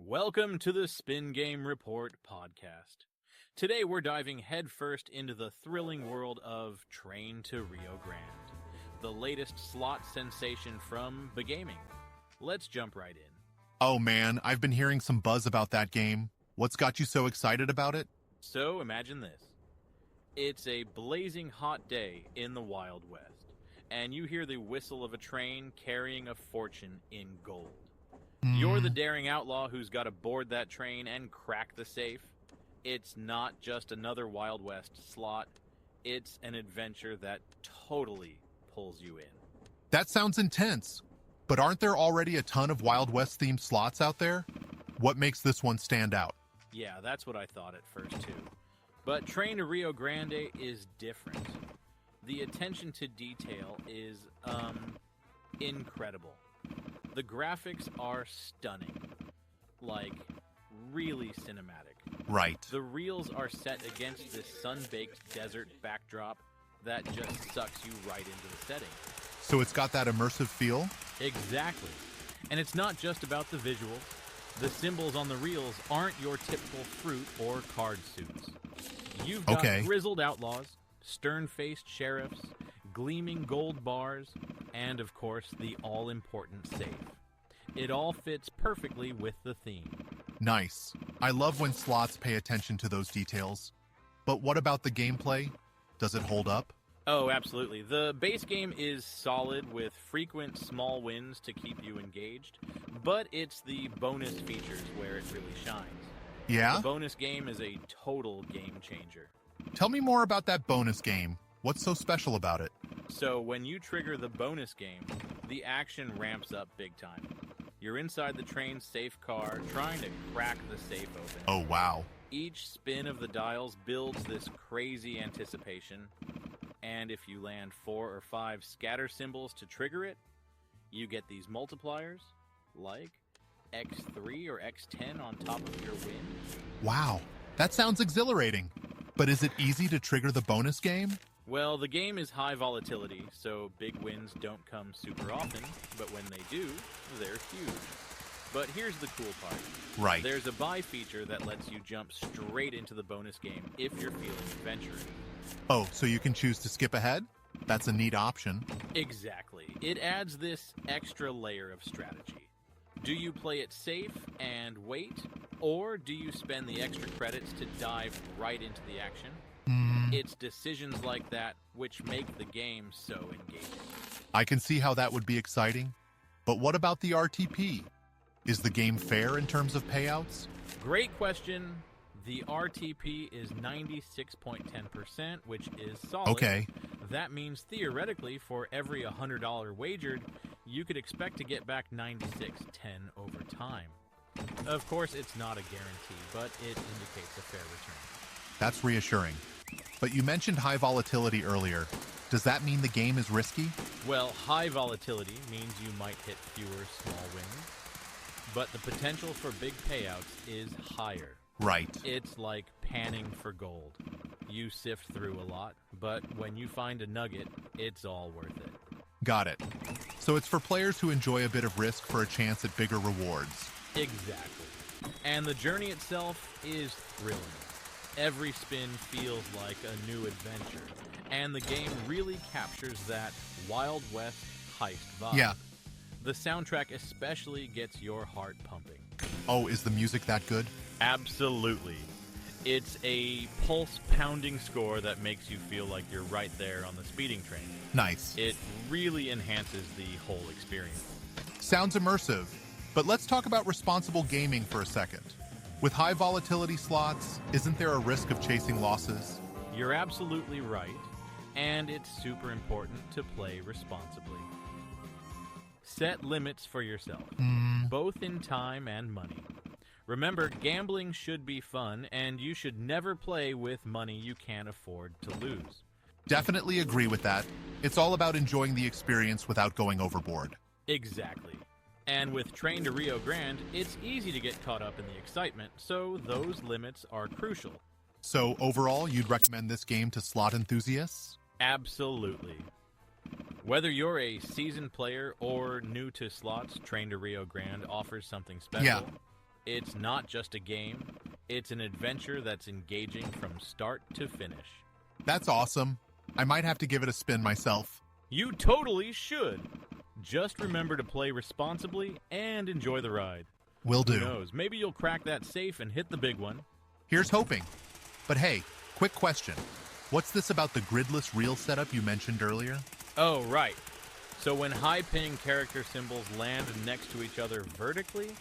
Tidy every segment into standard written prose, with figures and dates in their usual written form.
Welcome to the Spin Game Report podcast. Today we're diving headfirst into the thrilling world of Train to Rio Grande, the latest slot sensation from Begaming. Let's jump right in. Oh man, I've been hearing some buzz about that game. What's got you so excited about it? So imagine this. It's a blazing hot day in the Wild West, and you hear the whistle of a train carrying a fortune in gold. You're the daring outlaw who's got to board that train and crack the safe. It's not just another Wild West slot. It's an adventure that totally pulls you in. That sounds intense. But aren't there already a ton of Wild West themed slots out there? What makes this one stand out? Yeah, that's what I thought at first too. But Train to Rio Grande is different. The attention to detail is, incredible. The graphics are stunning. Like, really cinematic. Right. The reels are set against this sun-baked desert backdrop that just sucks you right into the setting. So it's got that immersive feel? Exactly. And it's not just about the visuals. The symbols on the reels aren't your typical fruit or card suits. You've got grizzled outlaws, stern-faced sheriffs, gleaming gold bars, and of course the all-important safe. It all fits perfectly with the theme. Nice. I love when slots pay attention to those details. But what about the gameplay? Does it hold up? Oh, absolutely. The base game is solid with frequent small wins to keep you engaged, but it's the bonus features where it really shines. Yeah? The bonus game is a total game changer. Tell me more about that bonus game. What's so special about it? So when you trigger the bonus game, the action ramps up big time. You're inside the train's safe car trying to crack the safe open. Oh, wow. Each spin of the dials builds this crazy anticipation, and if you land 4 or 5 scatter symbols to trigger it, you get these multipliers, like X3 or X10 on top of your win. Wow, that sounds exhilarating. But is it easy to trigger the bonus game? Well, the game is high volatility, so big wins don't come super often, but when they do, they're huge. But here's the cool part. Right. There's a buy feature that lets you jump straight into the bonus game if you're feeling adventurous. Oh, so you can choose to skip ahead? That's a neat option. Exactly. It adds this extra layer of strategy. Do you play it safe and wait, or do you spend the extra credits to dive right into the action? It's decisions like that which make the game so engaging. I can see how that would be exciting. But what about the RTP? Is the game fair in terms of payouts? Great question. The RTP is 96.10%, which is solid. Okay. That means theoretically, for every $100 wagered, you could expect to get back 96.10 over time. Of course, it's not a guarantee, but it indicates a fair return. That's reassuring. But you mentioned high volatility earlier. Does that mean the game is risky? Well, high volatility means you might hit fewer small wins, but the potential for big payouts is higher. Right. It's like panning for gold. You sift through a lot, but when you find a nugget, it's all worth it. Got it. So it's for players who enjoy a bit of risk for a chance at bigger rewards. Exactly. And the journey itself is thrilling. Every spin feels like a new adventure, and the game really captures that Wild West heist vibe. Yeah. The soundtrack especially gets your heart pumping. Oh, is the music that good? Absolutely. It's a pulse-pounding score that makes you feel like you're right there on the speeding train. Nice. It really enhances the whole experience. Sounds immersive. But let's talk about responsible gaming for a second. With high volatility slots, isn't there a risk of chasing losses? You're absolutely right, and it's super important to play responsibly. Set limits for yourself, both in time and money. Remember, gambling should be fun, and you should never play with money you can't afford to lose. Definitely agree with that. It's all about enjoying the experience without going overboard. Exactly. And with Train to Rio Grande, it's easy to get caught up in the excitement, so those limits are crucial. So overall, you'd recommend this game to slot enthusiasts? Absolutely. Whether you're a seasoned player or new to slots, Train to Rio Grande offers something special. Yeah. It's not just a game, it's an adventure that's engaging from start to finish. That's awesome. I might have to give it a spin myself. You totally should. Just remember to play responsibly and enjoy the ride. Will do. Who knows, maybe you'll crack that safe and hit the big one. Here's hoping. But hey, quick question. What's this about the gridless reel setup you mentioned earlier? Oh, right. So when high-ping character symbols land next to each other vertically,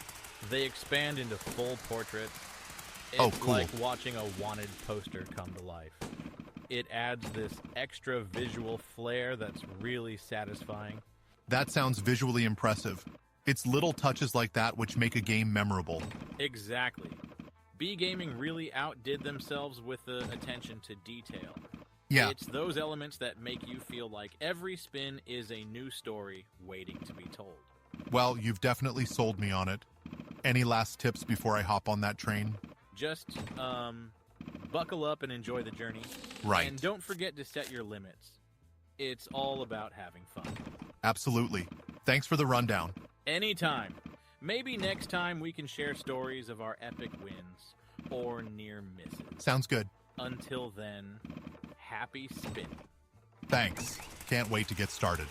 they expand into full portraits. It's cool. like watching a wanted poster come to life. It adds this extra visual flair that's really satisfying. That sounds visually impressive. It's little touches like that which make a game memorable. Exactly. B-Gaming really outdid themselves with the attention to detail. Yeah. It's those elements that make you feel like every spin is a new story waiting to be told. Well, you've definitely sold me on it. Any last tips before I hop on that train? Just, buckle up and enjoy the journey. Right. And don't forget to set your limits. It's all about having fun. Absolutely. Thanks for the rundown. Anytime. Maybe next time we can share stories of our epic wins or near misses. Sounds good. Until then, happy spinning. Thanks. Can't wait to get started.